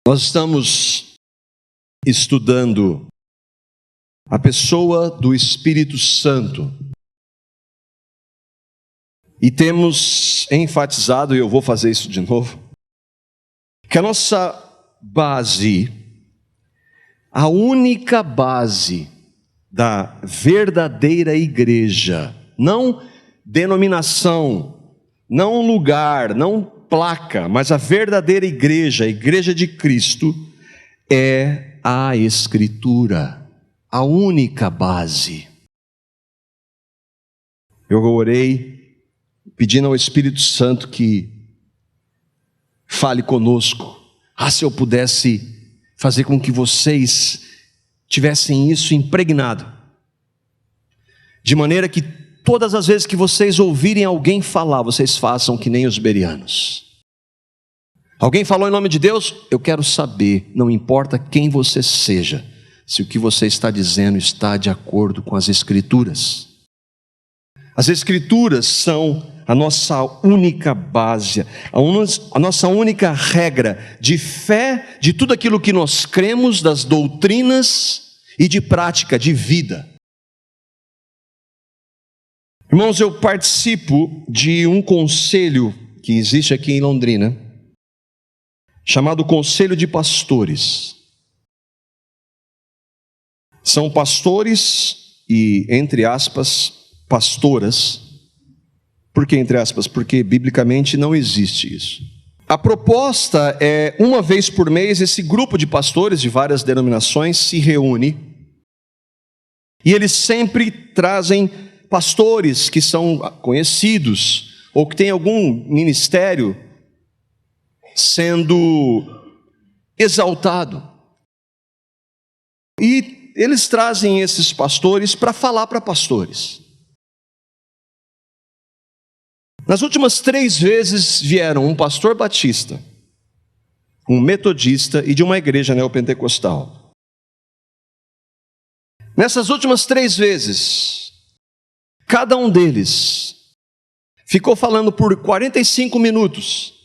Nós estamos estudando a pessoa do Espírito Santo e temos enfatizado, e eu vou fazer isso de novo, que a nossa base, a única base da verdadeira igreja, não denominação, não lugar, não placa, mas a verdadeira igreja, a igreja de Cristo, é a Escritura, a única base. Eu orei pedindo ao Espírito Santo que fale conosco. Se eu pudesse fazer com que vocês tivessem isso impregnado, de maneira que todas as vezes que vocês ouvirem alguém falar, vocês façam que nem os bereanos. Alguém falou em nome de Deus? Eu quero saber, não importa quem você seja, se o que você está dizendo está de acordo com as Escrituras. As Escrituras são a nossa única base, a nossa única regra de fé, de tudo aquilo que nós cremos, das doutrinas e de prática, de vida. Irmãos, eu participo de um conselho que existe aqui em Londrina, chamado Conselho de Pastores. São pastores e, entre aspas, pastoras. Por que entre aspas? Porque biblicamente não existe isso. A proposta é, uma vez por mês, esse grupo de pastores de várias denominações se reúne e eles sempre trazem pastores que são conhecidos ou que têm algum ministério sendo exaltado. E eles trazem esses pastores para falar para pastores. Nas últimas 3 vezes vieram um pastor batista, um metodista e de uma igreja neopentecostal. Nessas últimas 3 vezes, cada um deles ficou falando por 45 minutos.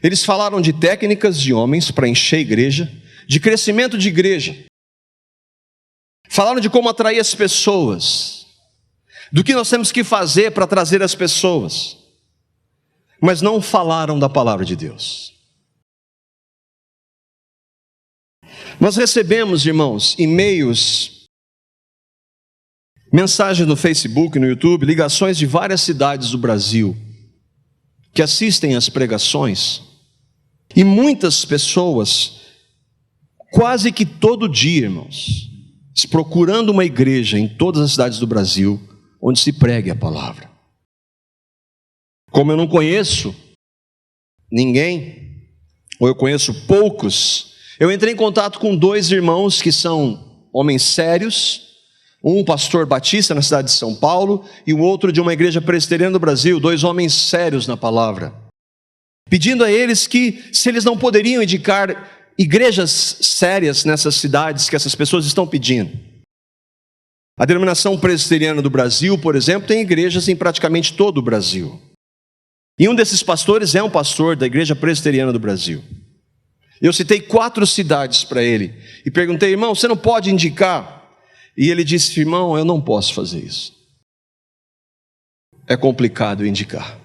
Eles falaram de técnicas de homens para encher a igreja, de crescimento de igreja. Falaram de como atrair as pessoas, do que nós temos que fazer para trazer as pessoas. Mas não falaram da palavra de Deus. Nós recebemos, irmãos, e-mails, mensagens no Facebook, no YouTube, ligações de várias cidades do Brasil que assistem às pregações, e muitas pessoas, quase que todo dia, irmãos, procurando uma igreja em todas as cidades do Brasil, onde se pregue a palavra. Como eu não conheço ninguém, ou eu conheço poucos, eu entrei em contato com 2 irmãos que são homens sérios, um pastor batista na cidade de São Paulo e o outro de uma igreja presbiteriana do Brasil, 2 homens sérios na palavra, pedindo a eles que, se eles não poderiam indicar igrejas sérias nessas cidades que essas pessoas estão pedindo. A denominação presbiteriana do Brasil, por exemplo, tem igrejas em praticamente todo o Brasil. E um desses pastores é um pastor da igreja presbiteriana do Brasil. Eu citei 4 cidades para ele e perguntei: irmão, você não pode indicar? E ele disse: irmão, eu não posso fazer isso. É complicado indicar.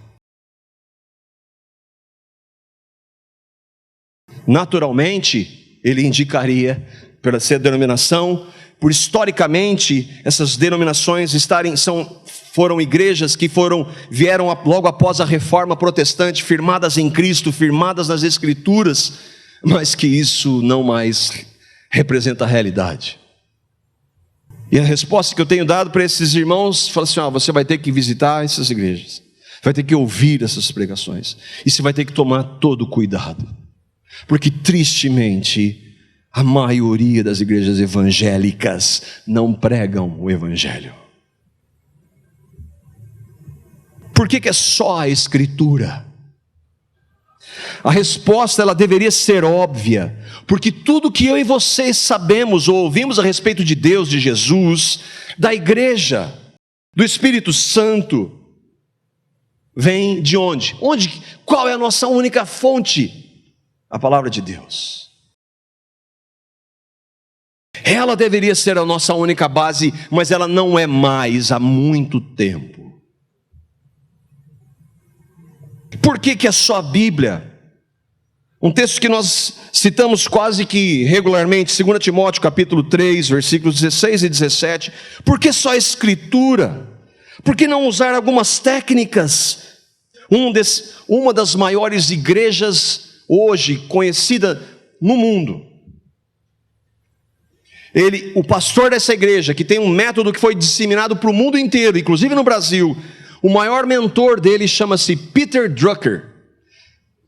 Naturalmente, ele indicaria pela ser denominação, por historicamente essas denominações foram igrejas que vieram logo após a reforma protestante, firmadas em Cristo, firmadas nas Escrituras, mas que isso não mais representa a realidade. E a resposta que eu tenho dado para esses irmãos, fala assim: você vai ter que visitar essas igrejas, vai ter que ouvir essas pregações, e você vai ter que tomar todo o cuidado, porque tristemente a maioria das igrejas evangélicas não pregam o evangelho. Por que é só a Escritura? A resposta, ela deveria ser óbvia, porque tudo que eu e vocês sabemos ou ouvimos a respeito de Deus, de Jesus, da igreja, do Espírito Santo, vem de onde? Qual é a nossa única fonte? A palavra de Deus. Ela deveria ser a nossa única base, mas ela não é mais há muito tempo. Por que é só a Bíblia? Um texto que nós citamos quase que regularmente, 2 Timóteo capítulo 3, versículos 16 e 17. Por que só a Escritura? Por que não usar algumas técnicas? Uma das maiores igrejas hoje conhecida no mundo, o pastor dessa igreja, que tem um método que foi disseminado para o mundo inteiro, inclusive no Brasil, o maior mentor dele chama-se Peter Drucker.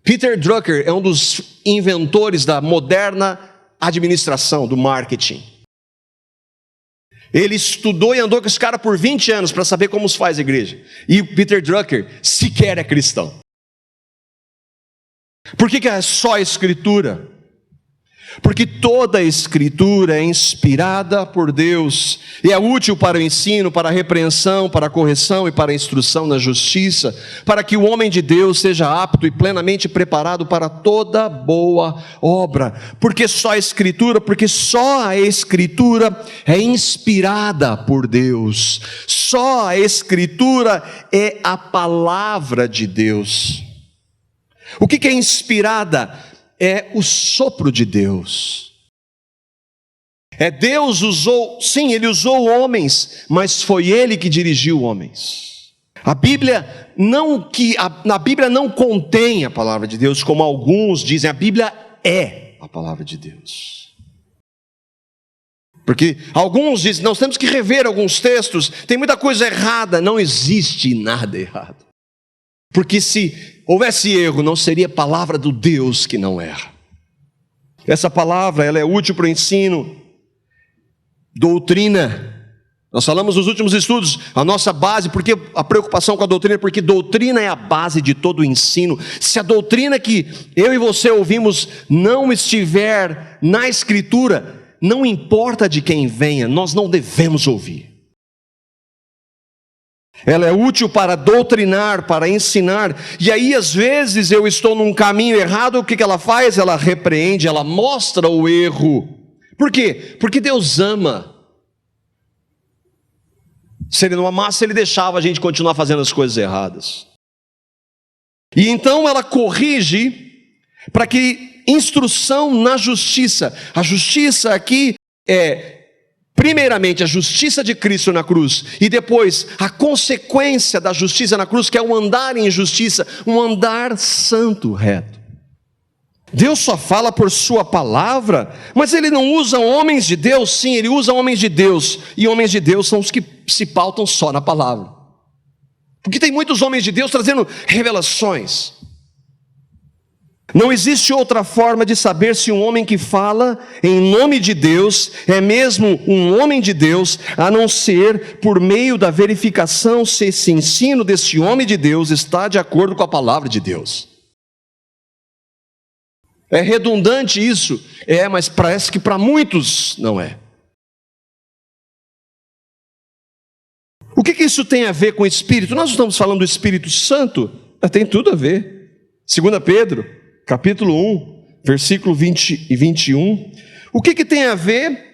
Peter Drucker é um dos inventores da moderna administração, do marketing. Ele estudou e andou com esse cara por 20 anos para saber como se faz a igreja. E o Peter Drucker sequer é cristão. Por que é só a Escritura? Porque toda a Escritura é inspirada por Deus e é útil para o ensino, para a repreensão, para a correção e para a instrução na justiça, para que o homem de Deus seja apto e plenamente preparado para toda boa obra. Porque só a Escritura? Porque só a Escritura é inspirada por Deus. Só a Escritura é a palavra de Deus. O que é inspirada? É o sopro de Deus. Deus usou, sim, Ele usou homens, mas foi Ele que dirigiu homens. A Bíblia não contém a palavra de Deus, como alguns dizem, a Bíblia é a palavra de Deus. Porque alguns dizem, nós temos que rever alguns textos, tem muita coisa errada. Não existe nada errado. Porque se houvesse erro, não seria palavra do Deus que não erra. Essa palavra, ela é útil para o ensino, doutrina. Nós falamos nos últimos estudos, a nossa base, porque a preocupação com a doutrina, porque doutrina é a base de todo o ensino. Se a doutrina que eu e você ouvimos não estiver na Escritura, não importa de quem venha, nós não devemos ouvir. Ela é útil para doutrinar, para ensinar. E aí às vezes eu estou num caminho errado, o que ela faz? Ela repreende, ela mostra o erro. Por quê? Porque Deus ama. Se Ele não amasse, Ele deixava a gente continuar fazendo as coisas erradas. E então ela corrige para que instrução na justiça. A justiça aqui é primeiramente a justiça de Cristo na cruz, e depois a consequência da justiça na cruz, que é um andar em justiça, um andar santo, reto. Deus só fala por sua palavra, mas Ele não usa homens de Deus. Sim, Ele usa homens de Deus, e homens de Deus são os que se pautam só na palavra. Porque tem muitos homens de Deus trazendo revelações. Não existe outra forma de saber se um homem que fala em nome de Deus é mesmo um homem de Deus, a não ser por meio da verificação se esse ensino desse homem de Deus está de acordo com a palavra de Deus. É redundante isso? Mas parece que para muitos não é. O que isso tem a ver com o Espírito? Nós estamos falando do Espírito Santo? Tem tudo a ver. 2 Pedro capítulo 1, versículo 20 e 21. O que tem a ver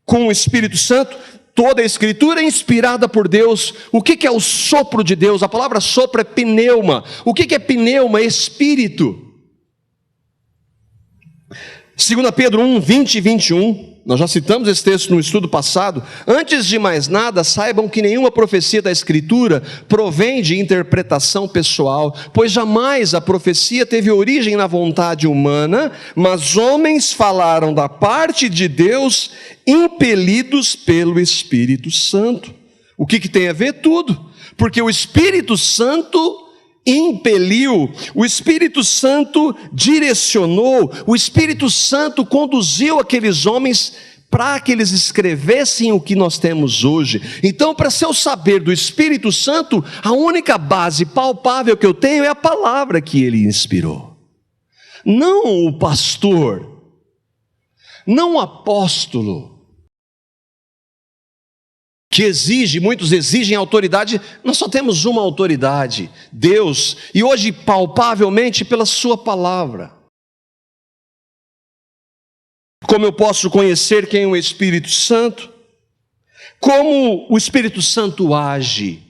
com o Espírito Santo? Toda a Escritura é inspirada por Deus. O que é o sopro de Deus? A palavra sopro é pneuma. O que é pneuma? Espírito. 2 Pedro 1, 20 e 21. Nós já citamos esse texto no estudo passado. Antes de mais nada, saibam que nenhuma profecia da Escritura provém de interpretação pessoal, pois jamais a profecia teve origem na vontade humana, mas homens falaram da parte de Deus, impelidos pelo Espírito Santo. O que tem a ver? Tudo. Porque o Espírito Santo impeliu, o Espírito Santo direcionou, o Espírito Santo conduziu aqueles homens para que eles escrevessem o que nós temos hoje. Então, para se eu saber do Espírito Santo, a única base palpável que eu tenho é a palavra que ele inspirou. Não o pastor, não o apóstolo, que muitos exigem autoridade. Nós só temos uma autoridade, Deus, e hoje palpavelmente pela sua palavra. Como eu posso conhecer quem é o Espírito Santo? Como o Espírito Santo age?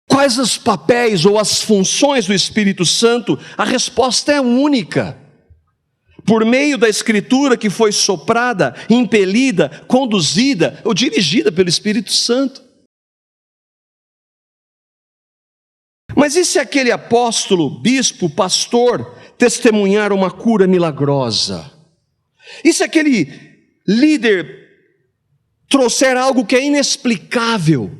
Quais os papéis ou as funções do Espírito Santo? A resposta é única. Por meio da Escritura que foi soprada, impelida, conduzida ou dirigida pelo Espírito Santo. Mas e se aquele apóstolo, bispo, pastor testemunhar uma cura milagrosa? E se aquele líder trouxer algo que é inexplicável?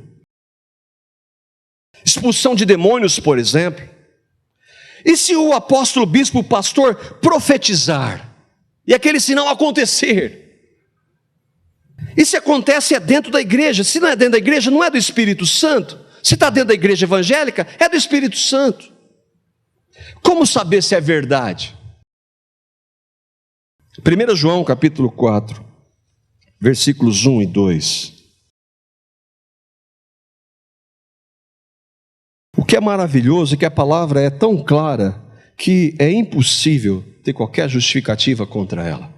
Expulsão de demônios, por exemplo. E se o apóstolo, bispo, pastor profetizar e aquele sinal acontecer? E se acontece é dentro da igreja? Se não é dentro da igreja, não é do Espírito Santo. Se está dentro da igreja evangélica, é do Espírito Santo. Como saber se é verdade? 1 João capítulo 4, versículos 1 e 2. O que é maravilhoso é que a palavra é tão clara que é impossível ter qualquer justificativa contra ela.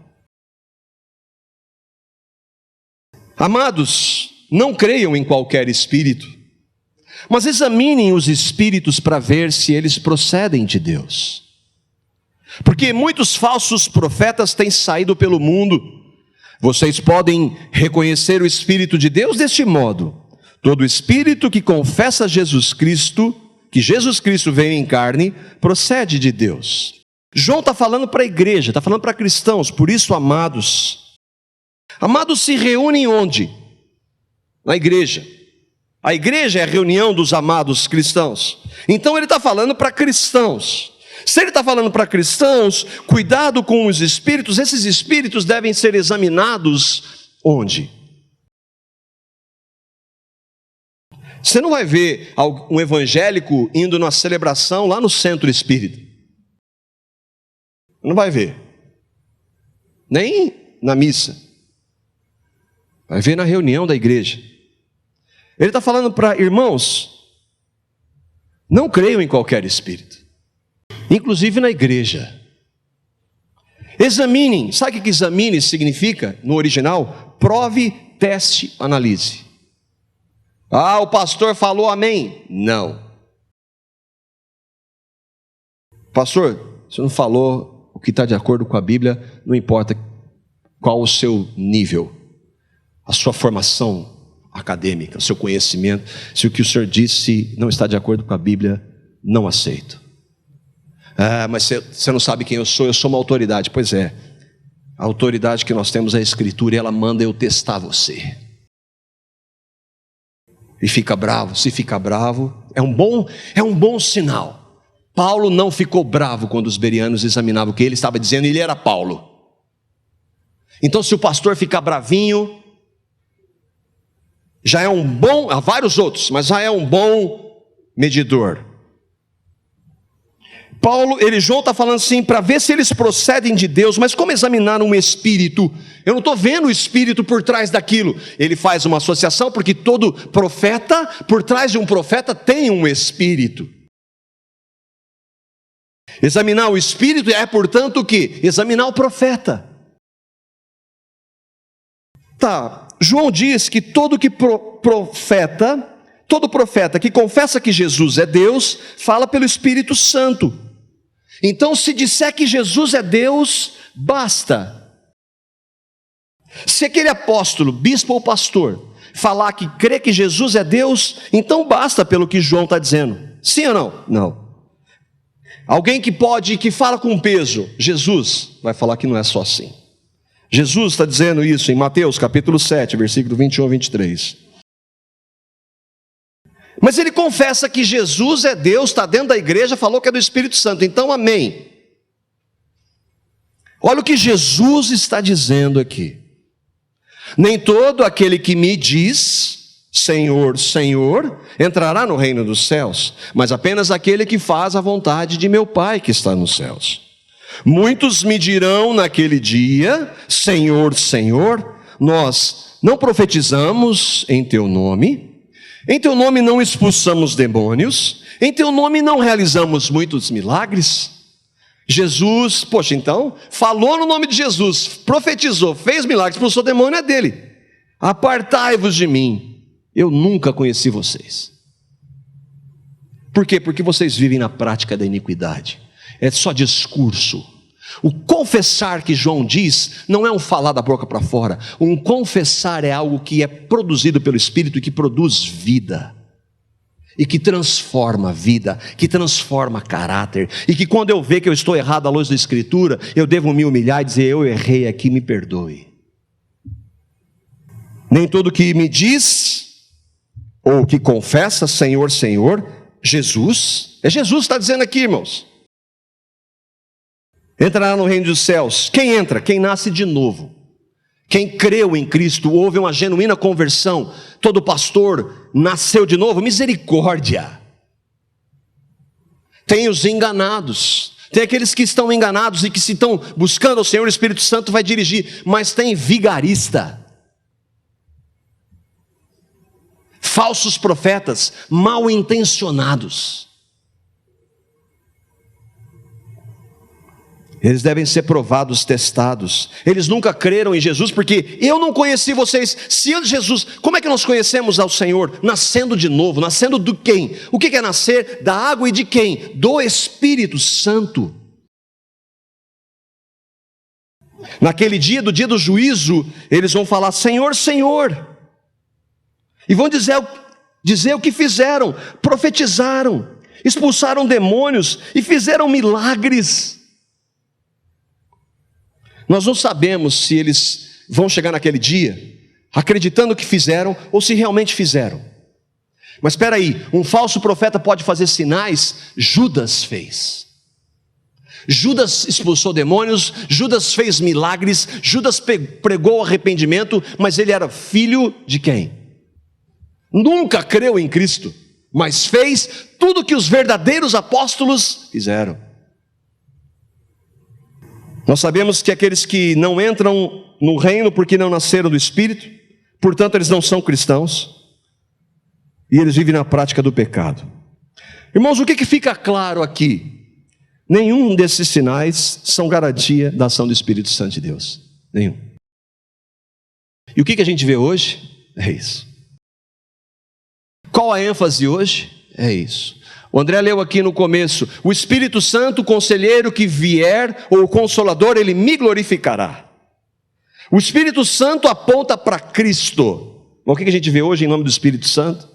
Amados, não creiam em qualquer espírito, mas examinem os espíritos para ver se eles procedem de Deus. Porque muitos falsos profetas têm saído pelo mundo. Vocês podem reconhecer o Espírito de Deus deste modo: todo espírito que confessa Jesus Cristo, que Jesus Cristo veio em carne, procede de Deus. João está falando para a igreja, está falando para cristãos. Por isso, amados se reúnem onde? Na igreja. A igreja é a reunião dos amados cristãos. Então ele está falando para cristãos. Se ele está falando para cristãos, cuidado com os espíritos. Esses espíritos devem ser examinados onde? Você não vai ver um evangélico indo numa celebração lá no centro espírita. Não vai ver. Nem na missa. Vai ver na reunião da igreja. Ele está falando para irmãos: não creiam em qualquer espírito, inclusive na igreja. Examinem. Sabe o que examine significa no original? Prove, teste, analise. Ah, o pastor falou amém. Não. Pastor, você não falou o que está de acordo com a Bíblia, não importa qual o seu nível, a sua formação acadêmica, o seu conhecimento. Se o que o senhor disse não está de acordo com a Bíblia, não aceito. Ah, mas você não sabe quem eu sou uma autoridade. Pois é, a autoridade que nós temos é a Escritura, e ela manda eu testar você. E fica bravo. Se fica bravo, é um bom sinal. Paulo não ficou bravo quando os bereanos examinavam o que ele estava dizendo, ele era Paulo. Então, se o pastor ficar bravinho, já é um bom, há vários outros, mas já é um bom medidor. João está falando assim, para ver se eles procedem de Deus. Mas como examinar um espírito? Eu não estou vendo o espírito por trás daquilo. Ele faz uma associação, porque todo profeta, por trás de um profeta tem um espírito. Examinar o espírito é, portanto, o quê? Examinar o profeta. Tá, João diz que todo profeta que confessa que Jesus é Deus, fala pelo Espírito Santo. Então, se disser que Jesus é Deus, basta. Se aquele apóstolo, bispo ou pastor, falar que crê que Jesus é Deus, então basta pelo que João está dizendo. Sim ou não? Não. Alguém que fala com peso, Jesus, vai falar que não é só assim. Jesus está dizendo isso em Mateus capítulo 7, versículo 21 a 23. Mas ele confessa que Jesus é Deus, está dentro da igreja, falou que é do Espírito Santo. Então, amém. Olha o que Jesus está dizendo aqui. Nem todo aquele que me diz, Senhor, Senhor, entrará no reino dos céus, mas apenas aquele que faz a vontade de meu Pai que está nos céus. Muitos me dirão naquele dia, Senhor, Senhor, nós não profetizamos em teu nome, em teu nome não expulsamos demônios, em teu nome não realizamos muitos milagres. Jesus, poxa, então, falou no nome de Jesus, profetizou, fez milagres, expulsou o demônio, é dele. Apartai-vos de mim, eu nunca conheci vocês. Por quê? Porque vocês vivem na prática da iniquidade. É só discurso. O confessar que João diz, não é um falar da boca para fora. Um confessar é algo que é produzido pelo Espírito e que produz vida. E que transforma a vida, que transforma caráter, e que quando eu ver que eu estou errado à luz da Escritura, eu devo me humilhar e dizer, eu errei aqui, me perdoe. Nem todo que me diz, ou que confessa, Senhor, Senhor, Jesus, é Jesus que está dizendo aqui, irmãos, entrará no reino dos céus. Quem entra? Quem nasce de novo. Quem creu em Cristo, houve uma genuína conversão. Todo pastor nasceu de novo, misericórdia. Tem os enganados, tem aqueles que estão enganados e que se estão buscando o Senhor, o Espírito Santo vai dirigir. Mas tem vigarista, falsos profetas, mal intencionados. Eles devem ser provados, testados. Eles nunca creram em Jesus, porque eu não conheci vocês. Se Jesus, como é que nós conhecemos ao Senhor? Nascendo de novo, nascendo do quem? O que é nascer? Da água e de quem? Do Espírito Santo. Naquele dia, do dia do juízo, eles vão falar, Senhor, Senhor. E vão dizer o que fizeram, profetizaram, expulsaram demônios e fizeram milagres. Nós não sabemos se eles vão chegar naquele dia acreditando que fizeram ou se realmente fizeram. Mas espera aí, um falso profeta pode fazer sinais? Judas fez. Judas expulsou demônios, Judas fez milagres, Judas pregou arrependimento, mas ele era filho de quem? Nunca creu em Cristo, mas fez tudo que os verdadeiros apóstolos fizeram. Nós sabemos que aqueles que não entram no reino porque não nasceram do Espírito, portanto eles não são cristãos, e eles vivem na prática do pecado. Irmãos, o que fica claro aqui? Nenhum desses sinais são garantia da ação do Espírito Santo de Deus. Nenhum. E o que a gente vê hoje? É isso. Qual a ênfase hoje? É isso. O André leu aqui no começo, o Espírito Santo, o conselheiro que vier, ou o Consolador, ele me glorificará. O Espírito Santo aponta para Cristo. O que a gente vê hoje em nome do Espírito Santo?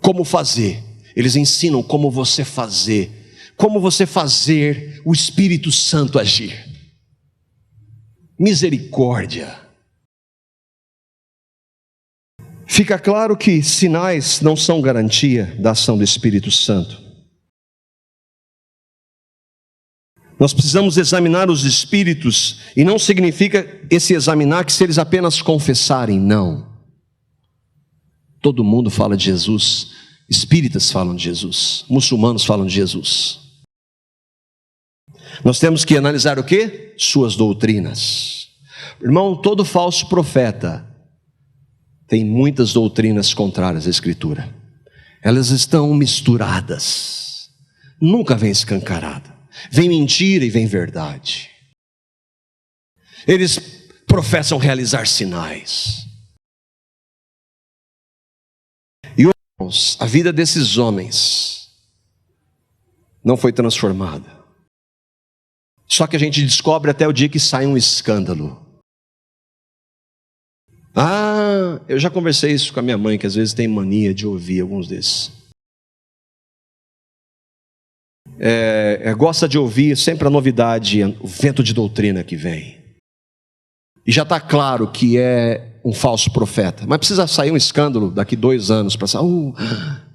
Como fazer. Eles ensinam como você fazer. Como você fazer o Espírito Santo agir. Misericórdia. Fica claro que sinais não são garantia da ação do Espírito Santo. Nós precisamos examinar os espíritos, e não significa esse examinar que se eles apenas confessarem, não. Todo mundo fala de Jesus, espíritas falam de Jesus, muçulmanos falam de Jesus. Nós temos que analisar o quê? Suas doutrinas. Irmão, todo falso profeta tem muitas doutrinas contrárias à Escritura. Elas estão misturadas. Nunca vem escancarada. Vem mentira e vem verdade. Eles professam realizar sinais. E irmãos, a vida desses homens não foi transformada. Só que a gente descobre até o dia que sai um escândalo. Eu já conversei isso com a minha mãe, que às vezes tem mania de ouvir alguns desses. Gosta de ouvir sempre a novidade, o vento de doutrina que vem. E já está claro que é um falso profeta. Mas precisa sair um escândalo daqui 2 anos para sair.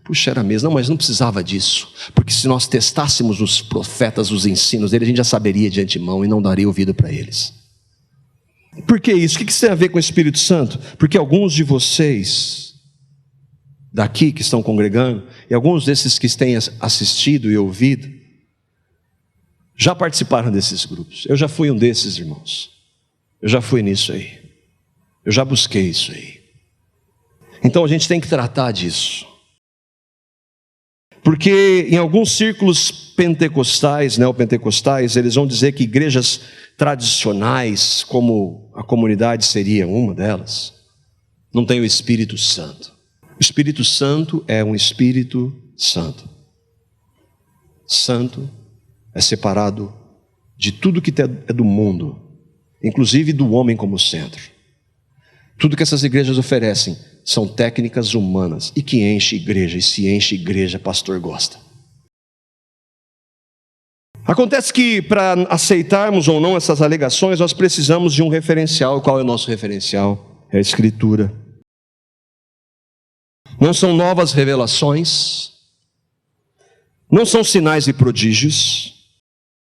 Puxa, era mesmo. Não, mas não precisava disso. Porque se nós testássemos os profetas, os ensinos deles, a gente já saberia de antemão e não daria ouvido para eles. Por que isso? O que isso tem a ver com o Espírito Santo? Porque alguns de vocês, daqui que estão congregando, e alguns desses que têm assistido e ouvido, já participaram desses grupos. Eu já fui um desses, irmãos. Eu já fui nisso aí. Eu já busquei isso aí. Então a gente tem que tratar disso. Porque em alguns círculos pentecostais, neopentecostais, eles vão dizer que igrejas tradicionais, como a comunidade seria uma delas, não tem o Espírito Santo. O Espírito Santo é um Espírito Santo. Santo é separado de tudo que é do mundo, inclusive do homem como centro. Tudo que essas igrejas oferecem são técnicas humanas e que enche igreja, e se enche igreja, pastor gosta. Acontece que para aceitarmos ou não essas alegações, nós precisamos de um referencial. Qual é o nosso referencial? É a Escritura. Não são novas revelações, não são sinais e prodígios,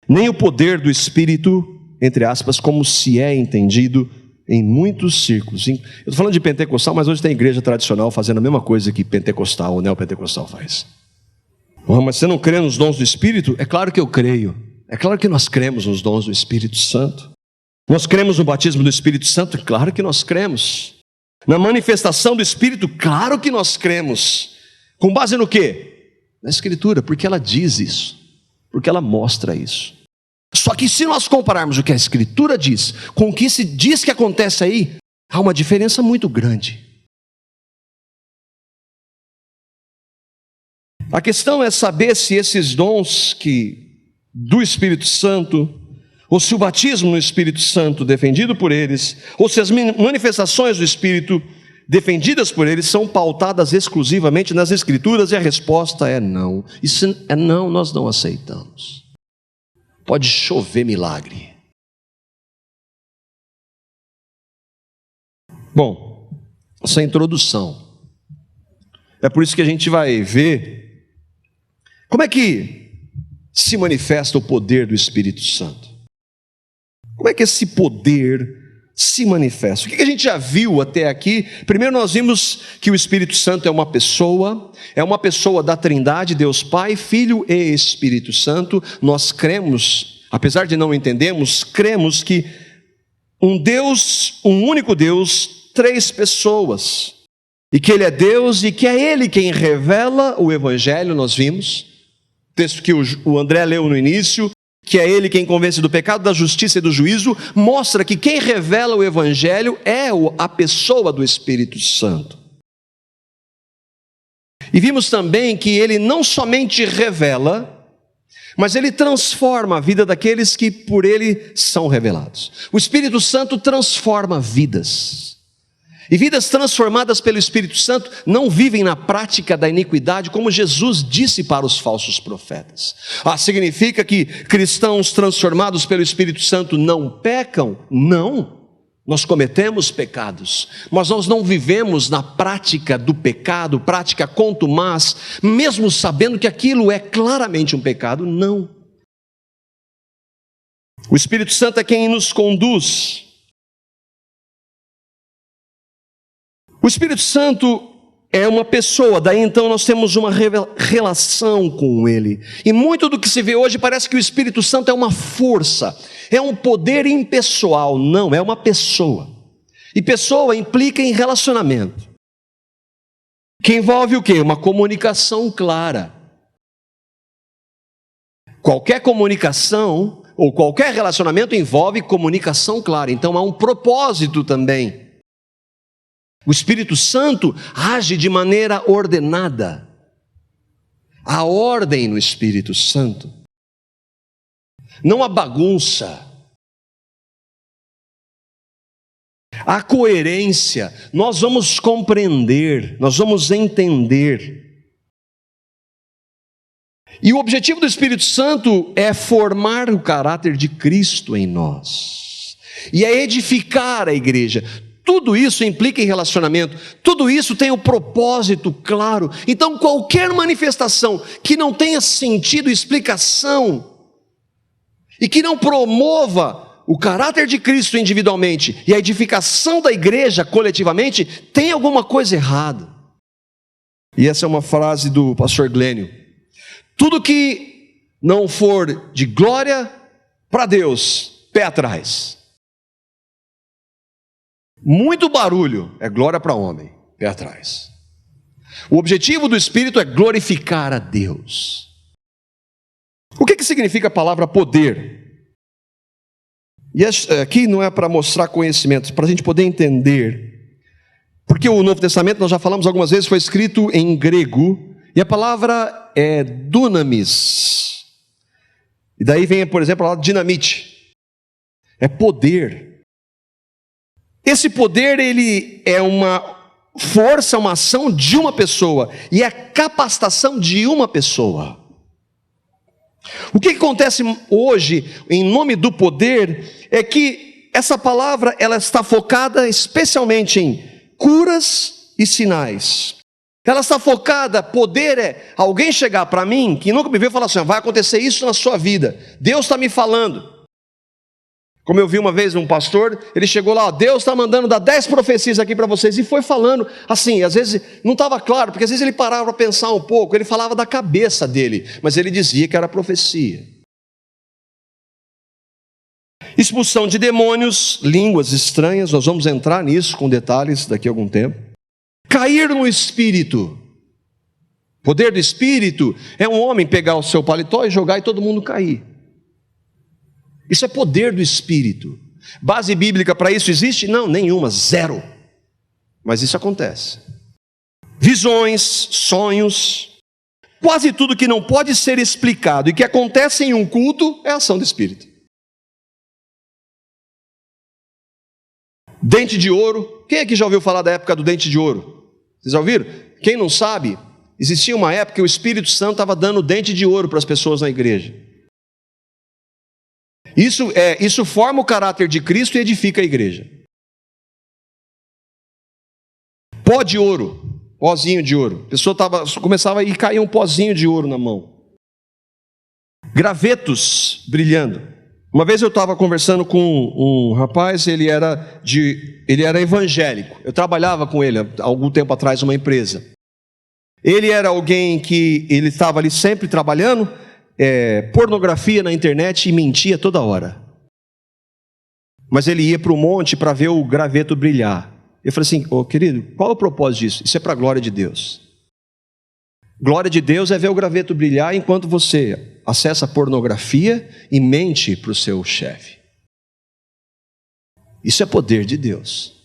nem o poder do Espírito, entre aspas, como se é entendido em muitos círculos. Eu estou falando de pentecostal, mas hoje tem igreja tradicional fazendo a mesma coisa que pentecostal ou neopentecostal faz. Mas você não crê nos dons do Espírito? É claro que eu creio. É claro que nós cremos nos dons do Espírito Santo. Nós cremos no batismo do Espírito Santo? É claro que nós cremos. Na manifestação do Espírito? Claro que nós cremos. Com base no quê? Na Escritura, porque ela diz isso. Porque ela mostra isso. Só que se nós compararmos o que a Escritura diz com o que se diz que acontece aí, há uma diferença muito grande. A questão é saber se esses dons do Espírito Santo, ou se o batismo no Espírito Santo defendido por eles, ou se as manifestações do Espírito defendidas por eles são pautadas exclusivamente nas Escrituras, e a resposta é não. Isso é não, nós não aceitamos. Pode chover milagre. Bom, essa é a introdução. É por isso que a gente vai ver como é que se manifesta o poder do Espírito Santo. Como é que esse poder se manifesta? O que a gente já viu até aqui? Primeiro nós vimos que o Espírito Santo é uma pessoa da Trindade, Deus Pai, Filho e Espírito Santo. Nós cremos, apesar de não entendermos, cremos que um Deus, um único Deus, três pessoas, e que Ele é Deus e que é Ele quem revela o Evangelho. Nós vimos, texto que o André leu no início, que é Ele quem convence do pecado, da justiça e do juízo, mostra que quem revela o Evangelho é a pessoa do Espírito Santo. E vimos também que Ele não somente revela, mas Ele transforma a vida daqueles que por Ele são revelados. O Espírito Santo transforma vidas. E vidas transformadas pelo Espírito Santo não vivem na prática da iniquidade, como Jesus disse para os falsos profetas. Significa que cristãos transformados pelo Espírito Santo não pecam? Não, nós cometemos pecados, mas nós não vivemos na prática do pecado, prática contumaz, mesmo sabendo que aquilo é claramente um pecado. Não. O Espírito Santo é quem nos conduz. O Espírito Santo é uma pessoa, daí então nós temos uma relação com Ele. E muito do que se vê hoje parece que o Espírito Santo é uma força, é um poder impessoal. Não, é uma pessoa. E pessoa implica em relacionamento, que envolve o quê? Uma comunicação clara. Qualquer comunicação ou qualquer relacionamento envolve comunicação clara. Então há um propósito também. O Espírito Santo age de maneira ordenada. Há ordem no Espírito Santo. Não há bagunça. Há coerência. Nós vamos compreender, nós vamos entender. E o objetivo do Espírito Santo é formar o caráter de Cristo em nós. E é edificar a igreja. Tudo isso implica em relacionamento, tudo isso tem um propósito claro. Então qualquer manifestação que não tenha sentido, explicação, e que não promova o caráter de Cristo individualmente e a edificação da igreja coletivamente, tem alguma coisa errada. E essa é uma frase do pastor Glênio: tudo que não for de glória para Deus, pé atrás. Muito barulho é glória para homem, pé atrás. O objetivo do Espírito é glorificar a Deus. O que significa a palavra poder? E aqui não é para mostrar conhecimento, para a gente poder entender. Porque o Novo Testamento, nós já falamos algumas vezes, foi escrito em grego, e a palavra é dunamis. E daí vem, por exemplo, a palavra dinamite. É poder. Esse poder, ele é uma força, uma ação de uma pessoa, e é a capacitação de uma pessoa. O que acontece hoje, em nome do poder, é que essa palavra, ela está focada especialmente em curas e sinais. Ela está focada, poder é alguém chegar para mim, que nunca me viu, e falar assim, vai acontecer isso na sua vida, Deus está me falando. Como eu vi uma vez um pastor, ele chegou lá, Deus está mandando dar 10 profecias aqui para vocês, e foi falando, assim, às vezes não estava claro, porque às vezes ele parava para pensar um pouco, ele falava da cabeça dele, mas ele dizia que era profecia. Expulsão de demônios, línguas estranhas, nós vamos entrar nisso com detalhes daqui a algum tempo. Cair no Espírito. Poder do Espírito é um homem pegar o seu paletó e jogar e todo mundo cair. Isso é poder do Espírito. Base bíblica para isso existe? Não, nenhuma, zero. Mas isso acontece. Visões, sonhos, quase tudo que não pode ser explicado e que acontece em um culto é ação do Espírito. Dente de ouro. Quem aqui já ouviu falar da época do dente de ouro? Vocês já ouviram? Quem não sabe, existia uma época que o Espírito Santo estava dando dente de ouro para as pessoas na igreja. Isso forma o caráter de Cristo e edifica a igreja. Pó de ouro, pozinho de ouro. A pessoa começava a cair um pozinho de ouro na mão. Gravetos brilhando. Uma vez eu estava conversando com um rapaz, ele era evangélico. Eu trabalhava com ele há algum tempo atrás numa empresa. Ele era alguém que ele estava ali sempre trabalhando, pornografia na internet e mentia toda hora. Mas ele ia para o monte para ver o graveto brilhar. Eu falei assim, querido, qual é o propósito disso? Isso é para a glória de Deus. Glória de Deus é ver o graveto brilhar enquanto você acessa a pornografia e mente para o seu chefe. Isso é poder de Deus.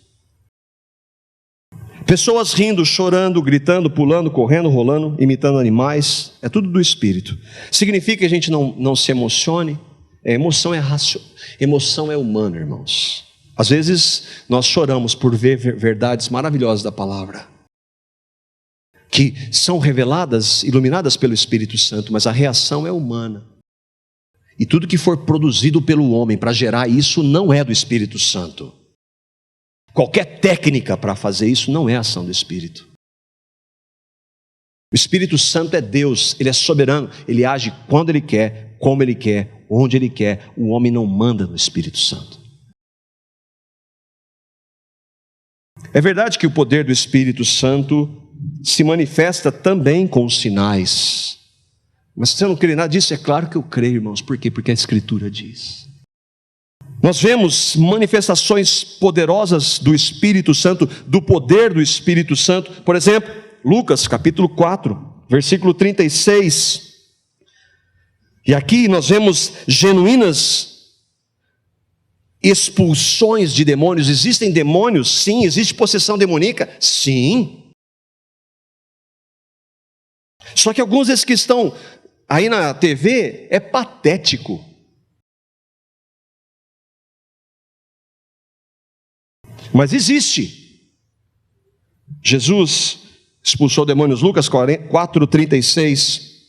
Pessoas rindo, chorando, gritando, pulando, correndo, rolando, imitando animais, é tudo do Espírito. Significa que a gente não se emocione? Emoção é humana, irmãos. Às vezes nós choramos por ver verdades maravilhosas da palavra, que são reveladas, iluminadas pelo Espírito Santo, mas a reação é humana. E tudo que for produzido pelo homem para gerar isso não é do Espírito Santo. Qualquer técnica para fazer isso não é ação do Espírito. O Espírito Santo é Deus, Ele é soberano, Ele age quando Ele quer, como Ele quer, onde Ele quer. O homem não manda no Espírito Santo. É verdade que o poder do Espírito Santo se manifesta também com os sinais. Mas se você não crê nada disso, é claro que eu creio, irmãos. Por quê? Porque a Escritura diz. Nós vemos manifestações poderosas do Espírito Santo, do poder do Espírito Santo. Por exemplo, Lucas capítulo 4, versículo 36. E aqui nós vemos genuínas expulsões de demônios. Existem demônios? Sim. Existe possessão demoníaca? Sim. Só que alguns desses que estão aí na TV é patético. Mas existe. Jesus expulsou demônios, Lucas 4:36.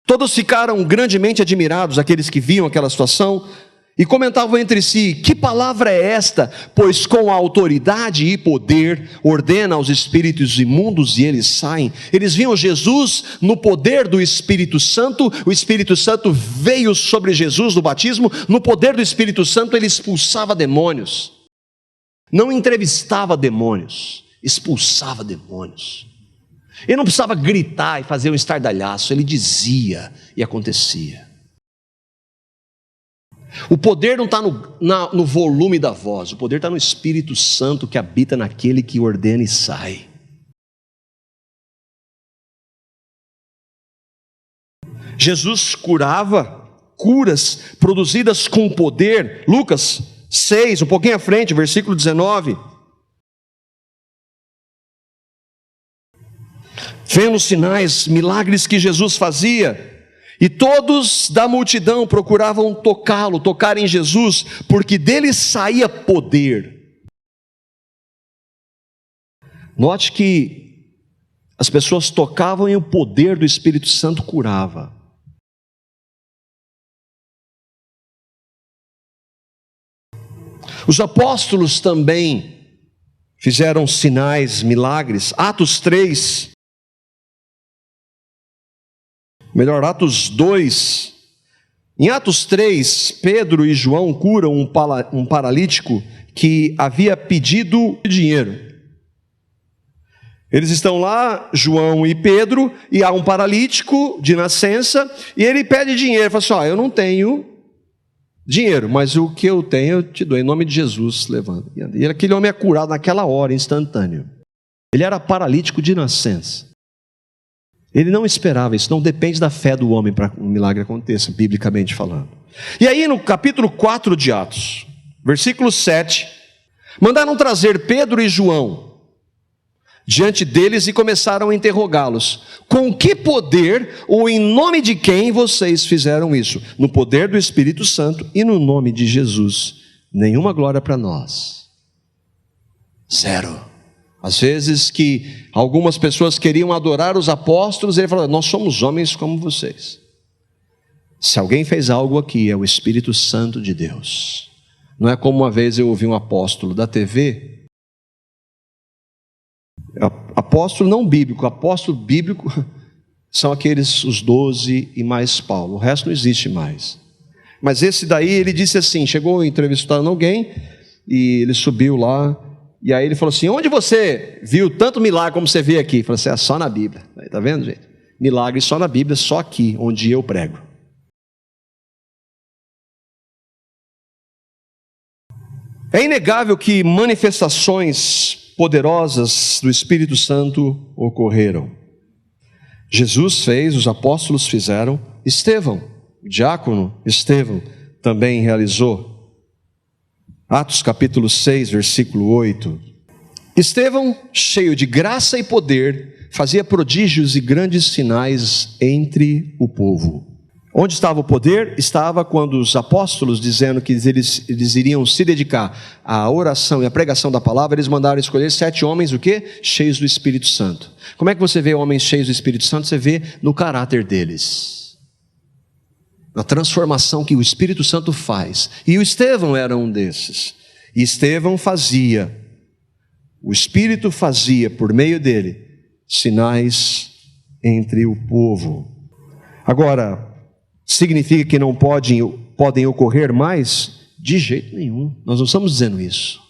Todos ficaram grandemente admirados, aqueles que viam aquela situação, e comentavam entre si, que palavra é esta? Pois com autoridade e poder ordena aos espíritos imundos e eles saem. Eles viam Jesus no poder do Espírito Santo, o Espírito Santo veio sobre Jesus no batismo, no poder do Espírito Santo ele expulsava demônios. Não entrevistava demônios, expulsava demônios. Ele não precisava gritar e fazer um estardalhaço, ele dizia e acontecia. O poder não está no volume da voz, o poder está no Espírito Santo que habita naquele que ordena e sai. Jesus curava, curas produzidas com poder. Lucas 6, um pouquinho à frente, versículo 19. Vendo os sinais, milagres que Jesus fazia, e todos da multidão procuravam tocá-lo, tocar em Jesus, porque dele saía poder. Note que as pessoas tocavam e o poder do Espírito Santo curava. Os apóstolos também fizeram sinais, milagres. Atos 3, Atos 2. Em Atos 3, Pedro e João curam um paralítico que havia pedido dinheiro. Eles estão lá, João e Pedro, e há um paralítico de nascença, e ele pede dinheiro. Ele fala assim: eu não tenho dinheiro, mas o que eu tenho eu te dou, em nome de Jesus, levanta. E aquele homem é curado naquela hora, instantâneo. Ele era paralítico de nascença. Ele não esperava isso, não depende da fé do homem para que um milagre aconteça, biblicamente falando. E aí no capítulo 4 de Atos, versículo 7, mandaram trazer Pedro e João diante deles e começaram a interrogá-los: com que poder ou em nome de quem vocês fizeram isso? No poder do Espírito Santo e no nome de Jesus. Nenhuma glória para nós. Zero. Às vezes que algumas pessoas queriam adorar os apóstolos, ele falou: nós somos homens como vocês. Se alguém fez algo aqui, é o Espírito Santo de Deus. Não é como uma vez eu ouvi um apóstolo da TV, apóstolo não bíblico, apóstolo bíblico são aqueles, os 12 e mais Paulo, o resto não existe mais. Mas esse daí, ele disse assim, chegou entrevistando alguém, e ele subiu lá, e aí ele falou assim: onde você viu tanto milagre como você vê aqui? Ele falou assim: é só na Bíblia. Está vendo, gente? Milagre só na Bíblia, só aqui, onde eu prego. É inegável que manifestações poderosas do Espírito Santo ocorreram. Jesus fez, os apóstolos fizeram, Estevão, diácono Estevão, também realizou. Atos capítulo 6, versículo 8. Estevão, cheio de graça e poder, fazia prodígios e grandes sinais entre o povo. Onde estava o poder? Estava quando os apóstolos, dizendo que eles iriam se dedicar à oração e à pregação da palavra, eles mandaram escolher 7 homens, o quê? Cheios do Espírito Santo. Como é que você vê homens cheios do Espírito Santo? Você vê no caráter deles, na transformação que o Espírito Santo faz. E o Estevão era um desses. E Estevão fazia, o Espírito fazia por meio dele sinais entre o povo. Agora, significa que não podem ocorrer mais? De jeito nenhum, nós não estamos dizendo isso.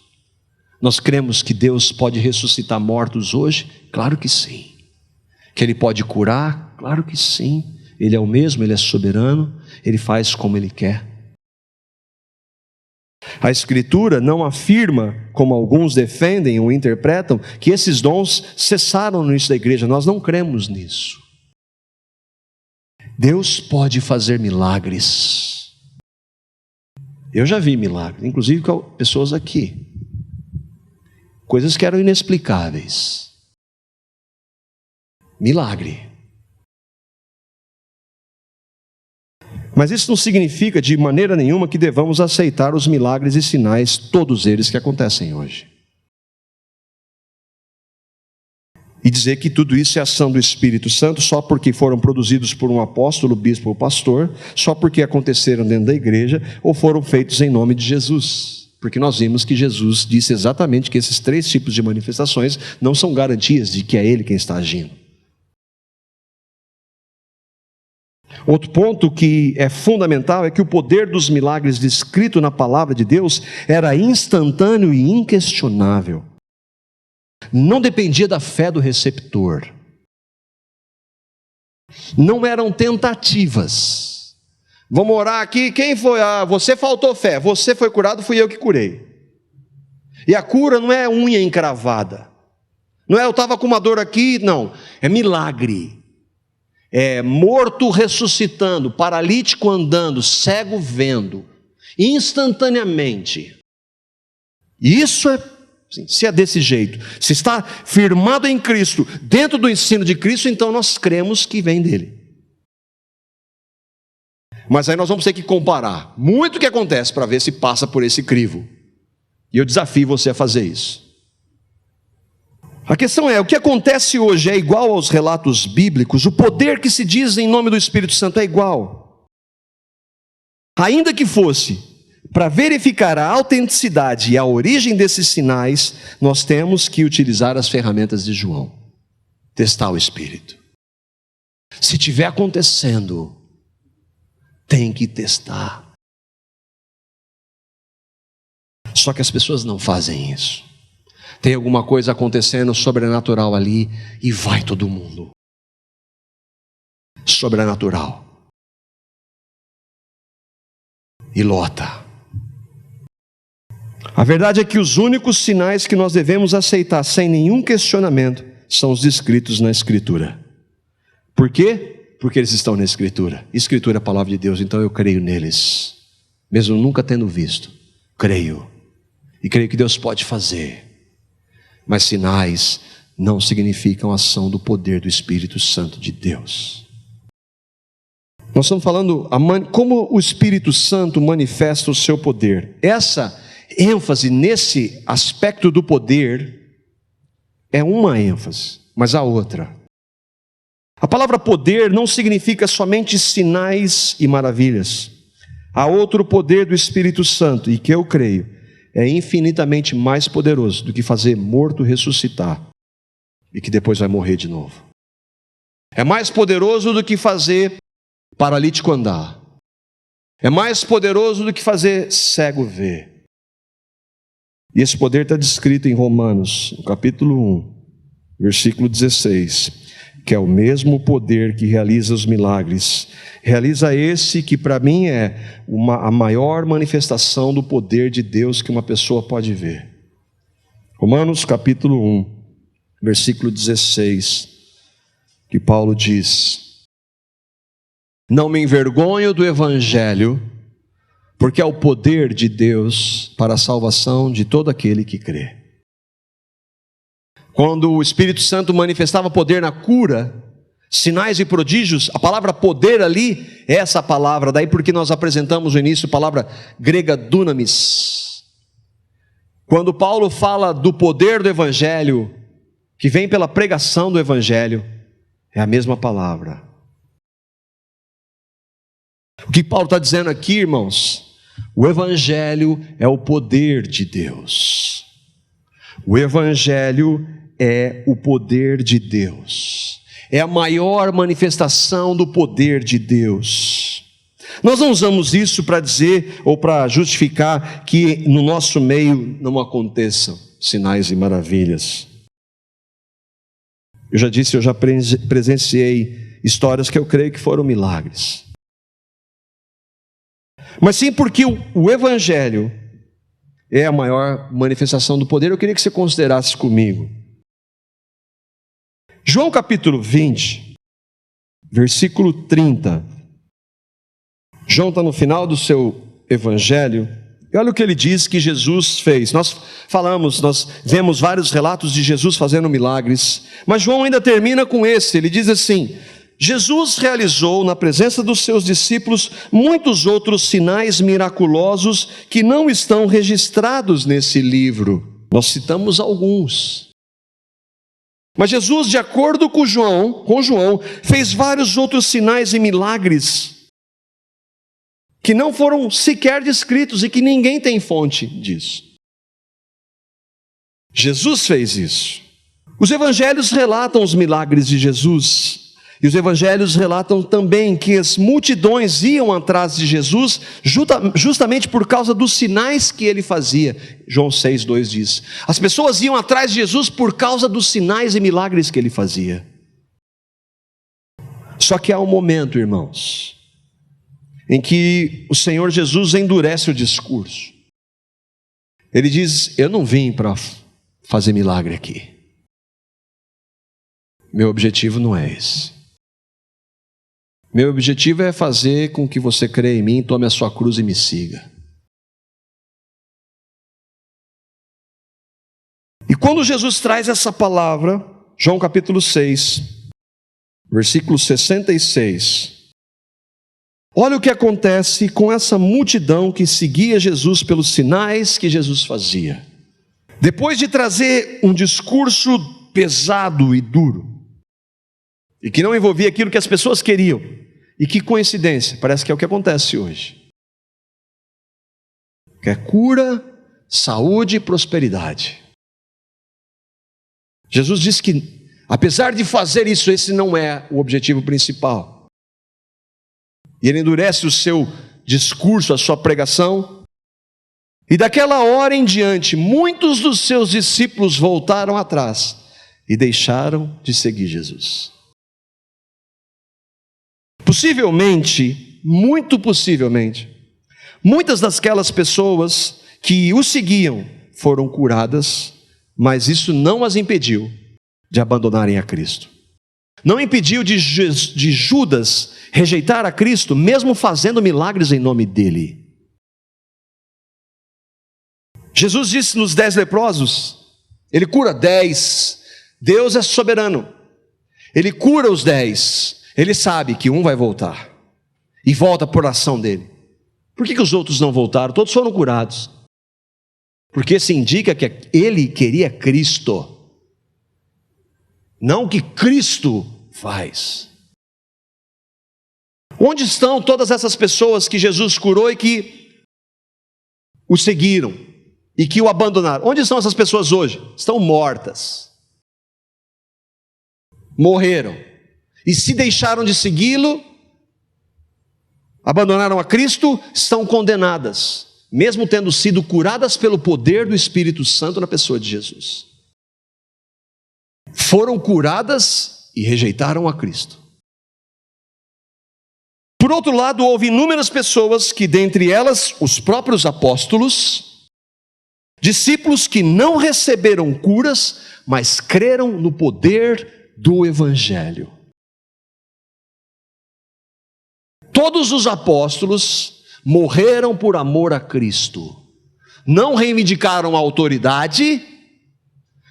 Nós cremos que Deus pode ressuscitar mortos hoje? Claro que sim. Que Ele pode curar? Claro que sim. Ele é o mesmo, Ele é soberano, Ele faz como Ele quer. A Escritura não afirma, como alguns defendem ou interpretam, que esses dons cessaram no início da igreja. Nós não cremos nisso. Deus pode fazer milagres. Eu já vi milagres, inclusive com pessoas aqui. Coisas que eram inexplicáveis. Milagre. Mas isso não significa de maneira nenhuma que devamos aceitar os milagres e sinais, todos eles que acontecem hoje. E dizer que tudo isso é ação do Espírito Santo só porque foram produzidos por um apóstolo, bispo ou pastor, só porque aconteceram dentro da igreja ou foram feitos em nome de Jesus. Porque nós vimos que Jesus disse exatamente que esses 3 tipos de manifestações não são garantias de que é Ele quem está agindo. Outro ponto que é fundamental é que o poder dos milagres descrito na palavra de Deus era instantâneo e inquestionável. Não dependia da fé do receptor. Não eram tentativas. Vamos orar aqui, quem foi? Você faltou fé, você foi curado, fui eu que curei. E a cura não é unha encravada. Não é eu estava com uma dor aqui, não. É milagre. morto ressuscitando, paralítico andando, cego vendo, instantaneamente. Isso se é desse jeito, se está firmado em Cristo, dentro do ensino de Cristo, então nós cremos que vem dele. Mas aí nós vamos ter que comparar muito o que acontece para ver se passa por esse crivo. E eu desafio você a fazer isso. A questão é, o que acontece hoje é igual aos relatos bíblicos? O poder que se diz em nome do Espírito Santo é igual. Ainda que fosse, para verificar a autenticidade e a origem desses sinais, nós temos que utilizar as ferramentas de João. Testar o Espírito. Se estiver acontecendo, tem que testar. Só que as pessoas não fazem isso. Tem alguma coisa acontecendo sobrenatural ali e vai todo mundo. Sobrenatural. E lota. A verdade é que os únicos sinais que nós devemos aceitar sem nenhum questionamento são os descritos na Escritura. Por quê? Porque eles estão na Escritura. Escritura é a palavra de Deus, então eu creio neles. Mesmo nunca tendo visto, creio. E creio que Deus pode fazer. Mas sinais não significam ação do poder do Espírito Santo de Deus. Nós estamos falando como o Espírito Santo manifesta o seu poder. Essa ênfase nesse aspecto do poder é uma ênfase, mas a outra. A palavra poder não significa somente sinais e maravilhas. Há outro poder do Espírito Santo, e que eu creio é infinitamente mais poderoso do que fazer morto ressuscitar e que depois vai morrer de novo. É mais poderoso do que fazer paralítico andar. É mais poderoso do que fazer cego ver. E esse poder está descrito em Romanos, no capítulo 1, versículo 16, que é o mesmo poder que realiza os milagres. Realiza esse que para mim é a maior manifestação do poder de Deus que uma pessoa pode ver. Romanos capítulo 1, versículo 16, que Paulo diz: não me envergonho do Evangelho, porque é o poder de Deus para a salvação de todo aquele que crê. Quando o Espírito Santo manifestava poder na cura, sinais e prodígios, a palavra poder ali é essa palavra, daí porque nós apresentamos no início a palavra grega dunamis. Quando Paulo fala do poder do Evangelho, que vem pela pregação do Evangelho, é a mesma palavra. O que Paulo está dizendo aqui, irmãos? O Evangelho é o poder de Deus. O Evangelho é o poder de Deus. É a maior manifestação do poder de Deus. Nós não usamos isso para dizer ou para justificar que no nosso meio não aconteçam sinais e maravilhas. Eu já disse, eu já presenciei histórias que eu creio que foram milagres. Mas sim porque o Evangelho é a maior manifestação do poder. Eu queria que você considerasse comigo. João capítulo 20, versículo 30. João está no final do seu Evangelho. E olha o que ele diz que Jesus fez. Nós vemos vários relatos de Jesus fazendo milagres. Mas João ainda termina com esse. Ele diz assim: Jesus realizou na presença dos seus discípulos muitos outros sinais miraculosos que não estão registrados nesse livro. Nós citamos alguns. Mas Jesus, de acordo com João, fez vários outros sinais e milagres que não foram sequer descritos e que ninguém tem fonte disso. Jesus fez isso. Os evangelhos relatam os milagres de Jesus. E os evangelhos relatam também que as multidões iam atrás de Jesus justamente por causa dos sinais que ele fazia. João 6,2 diz: as pessoas iam atrás de Jesus por causa dos sinais e milagres que ele fazia. Só que há um momento, irmãos, em que o Senhor Jesus endurece o discurso. Ele diz: eu não vim para fazer milagre aqui. Meu objetivo não é esse. Meu objetivo é fazer com que você creia em mim, tome a sua cruz e me siga. E quando Jesus traz essa palavra, João capítulo 6, versículo 66, olha o que acontece com essa multidão que seguia Jesus pelos sinais que Jesus fazia. Depois de trazer um discurso pesado e duro, e que não envolvia aquilo que as pessoas queriam, e que coincidência, parece que é o que acontece hoje. Que é cura, saúde e prosperidade. Jesus disse que, apesar de fazer isso, esse não é o objetivo principal. E ele endurece o seu discurso, a sua pregação. E daquela hora em diante, muitos dos seus discípulos voltaram atrás e deixaram de seguir Jesus. Possivelmente, muito possivelmente, muitas daquelas pessoas que o seguiam foram curadas, mas isso não as impediu de abandonarem a Cristo. Não impediu de Judas rejeitar a Cristo, mesmo fazendo milagres em nome dele. Jesus disse nos 10 leprosos, ele cura 10, Deus é soberano, ele cura os 10, ele sabe que um vai voltar, e volta por ação dele. Por que os outros não voltaram? Todos foram curados. Porque isso indica que ele queria Cristo, não o que Cristo faz. Onde estão todas essas pessoas que Jesus curou e que o seguiram e que o abandonaram? Onde estão essas pessoas hoje? Estão mortas, morreram, e se deixaram de segui-lo, abandonaram a Cristo, estão condenadas, mesmo tendo sido curadas pelo poder do Espírito Santo na pessoa de Jesus. Foram curadas e rejeitaram a Cristo. Por outro lado, houve inúmeras pessoas que, dentre elas, os próprios apóstolos, discípulos que não receberam curas, mas creram no poder do Evangelho. Todos os apóstolos morreram por amor a Cristo. Não reivindicaram a autoridade,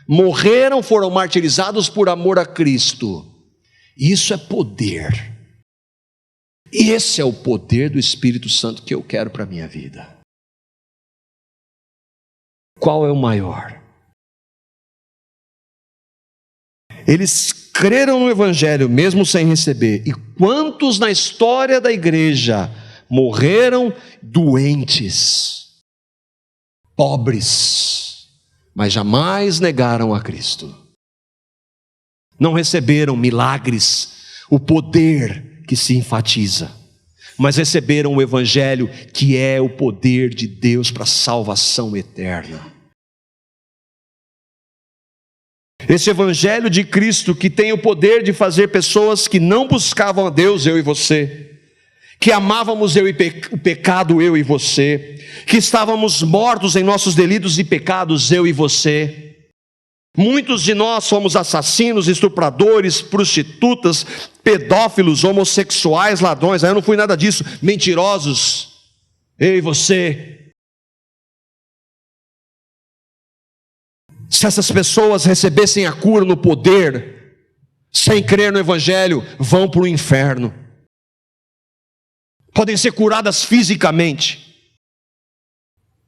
morreram, foram martirizados por amor a Cristo. Isso é poder. E esse é o poder do Espírito Santo que eu quero para a minha vida. Qual é o maior? Eles creram no Evangelho mesmo sem receber. E quantos na história da igreja morreram doentes, pobres, mas jamais negaram a Cristo? Não receberam milagres, o poder que se enfatiza, mas receberam o Evangelho, que é o poder de Deus para a salvação eterna. Esse Evangelho de Cristo que tem o poder de fazer pessoas que não buscavam a Deus, eu e você, que amávamos o pecado, eu e você, que estávamos mortos em nossos delitos e pecados, eu e você. Muitos de nós somos assassinos, estupradores, prostitutas, pedófilos, homossexuais, ladrões. Eu não fui nada disso, mentirosos, eu e você. Se essas pessoas recebessem a cura no poder, sem crer no Evangelho, vão para o inferno. Podem ser curadas fisicamente.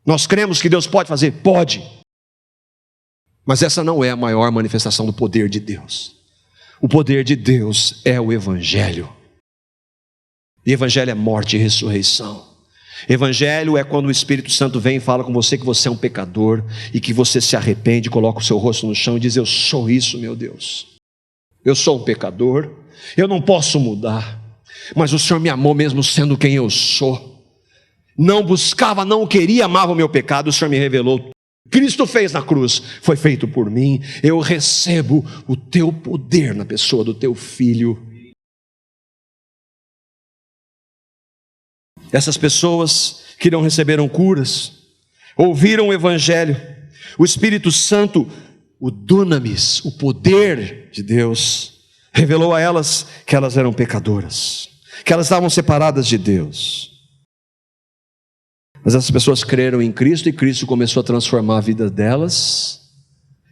Nós cremos que Deus pode fazer? Pode. Mas essa não é a maior manifestação do poder de Deus. O poder de Deus é o Evangelho. E Evangelho é morte e ressurreição. Evangelho é quando o Espírito Santo vem e fala com você que você é um pecador e que você se arrepende, coloca o seu rosto no chão e diz: eu sou isso, meu Deus. Eu sou um pecador, eu não posso mudar, mas o Senhor me amou mesmo sendo quem eu sou. Não buscava, não queria, amava o meu pecado, o Senhor me revelou. Cristo fez na cruz, foi feito por mim. Eu recebo o teu poder na pessoa do teu Filho. Essas pessoas que não receberam curas, ouviram o Evangelho, o Espírito Santo, o dunamis, o poder de Deus, revelou a elas que elas eram pecadoras. que elas estavam separadas de Deus. Mas essas pessoas creram em Cristo e Cristo começou a transformar a vida delas.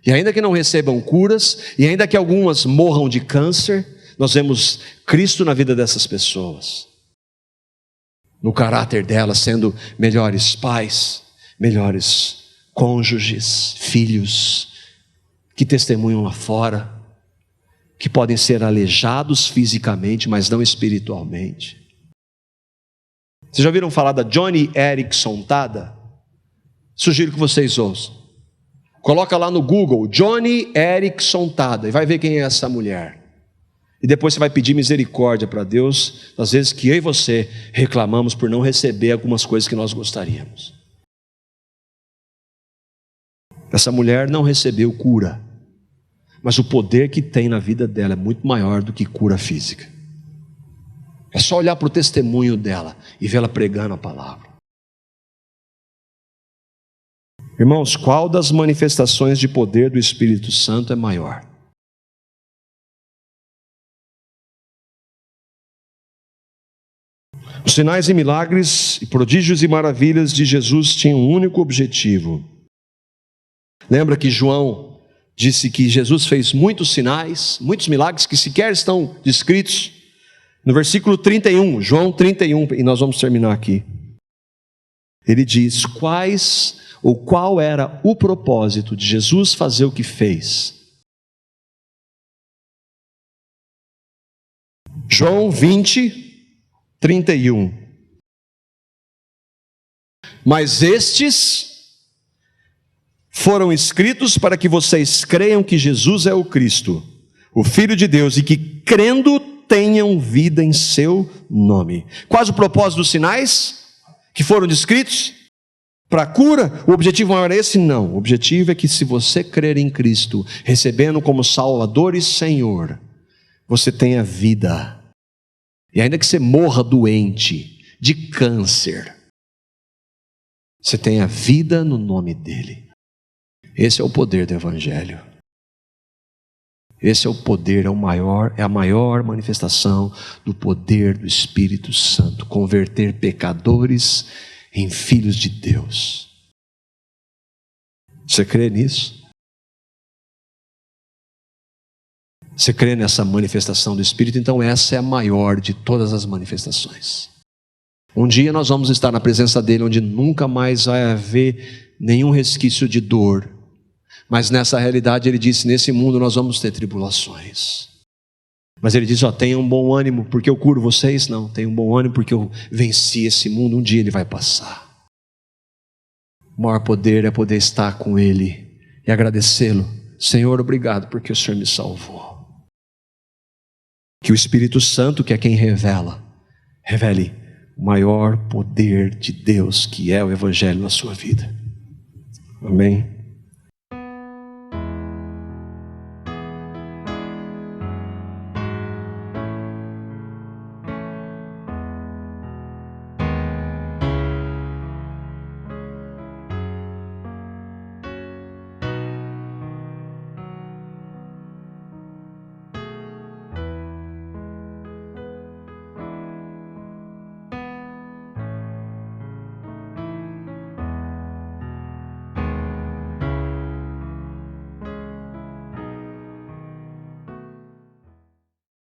E ainda que não recebam curas, e ainda que algumas morram de câncer, nós vemos Cristo na vida dessas pessoas, no caráter delas, sendo melhores pais, melhores cônjuges, filhos, que testemunham lá fora, que podem ser aleijados fisicamente, mas não espiritualmente. Vocês já ouviram falar da Joni Eareckson Tada? Sugiro que vocês ouçam. Coloca lá no Google, Joni Eareckson Tada, e vai ver quem é essa mulher. E depois você vai pedir misericórdia para Deus, às vezes que eu e você reclamamos por não receber algumas coisas que nós gostaríamos. Essa mulher não recebeu cura, mas o poder que tem na vida dela é muito maior do que cura física. É só olhar para o testemunho dela e vê-la pregando a palavra. Irmãos, qual das manifestações de poder do Espírito Santo é maior? Os sinais e milagres, e prodígios e maravilhas de Jesus tinham um único objetivo. Lembra que João disse que Jesus fez muitos sinais, muitos milagres que sequer estão descritos? No versículo 31, João 31, e nós vamos terminar aqui. Ele diz qual era o propósito de Jesus fazer o que fez. João 20, 31. Mas estes foram escritos para que vocês creiam que Jesus é o Cristo, o Filho de Deus, e que crendo tenham vida em seu nome. Quais o propósito dos sinais que foram descritos? Para a cura? O objetivo maior é esse? Não. O objetivo é que se você crer em Cristo, recebendo como Salvador e Senhor, você tenha vida. E ainda que você morra doente, de câncer, você tenha vida no nome dele. Esse é o poder do Evangelho. Esse é o poder, é a maior manifestação do poder do Espírito Santo. Converter pecadores em filhos de Deus. Você crê nisso? Você crê nessa manifestação do Espírito? Então essa é a maior de todas as manifestações. Um dia nós vamos estar na presença dele, onde nunca mais vai haver nenhum resquício de dor. Mas nessa realidade ele disse, nesse mundo nós vamos ter tribulações. Mas ele diz, tenham bom ânimo, porque eu curo vocês. Não, tenham bom ânimo, porque eu venci esse mundo, um dia ele vai passar. O maior poder é poder estar com ele e agradecê-lo. Senhor, obrigado, porque o Senhor me salvou. Que o Espírito Santo, que é quem revele o maior poder de Deus, que é o Evangelho na sua vida. Amém.